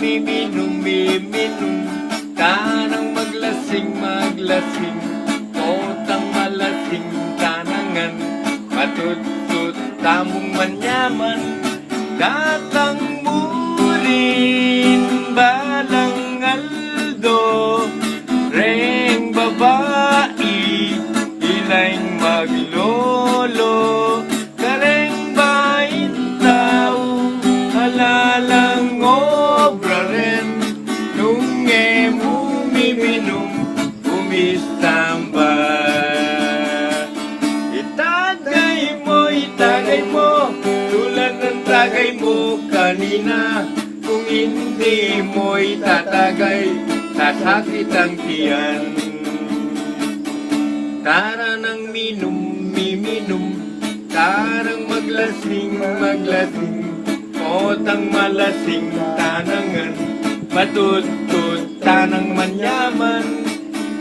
umiinom ka nang maglasing Otang malasing tanangan Matutut tamong manyaman Datang murin balang aldo Reng babae Ilaing maglolo Kareng bain tao Halalang obra rin Nung umiinom Umistamba Itagay mo Tulad ng tagay mo kanina Kung hindi mo itatagay Sasakit ang tiyan Tara nang umiinom Tarang maglasing Otang malasing tanangan Matutut tanang manyaman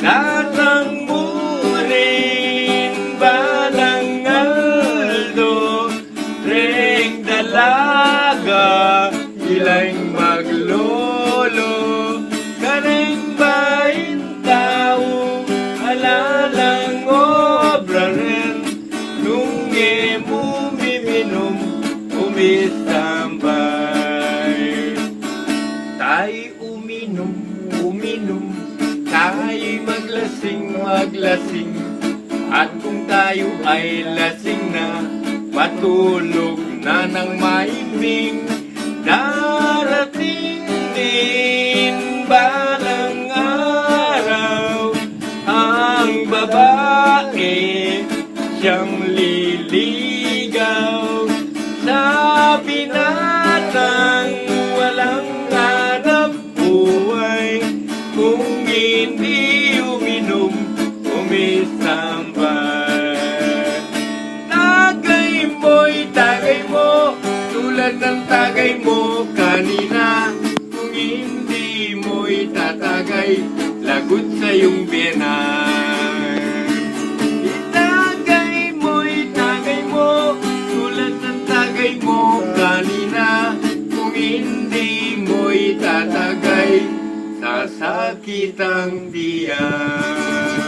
Datang murin balang aldo Reng dalaga Ilaing maglolo Kaneng bain tao Halalang obra rin Nung umiinom Umistambay Tayo uminom Tayo'y maglasing At kung tayo ay lasing na Patulog na ng mahimbing Darating din balang araw Ang babae siyang liligaw Sa binatang walang hanap buhay Kung hindi uminom, umistambay Tagay mo Tulad ng tagay mo kanina Kung hindi mo itatagay Lagot sa iyong biyanan Itagay mo Tulad ng tagay mo kanina Kung hindi mo itatagay Sasakit ang tiyan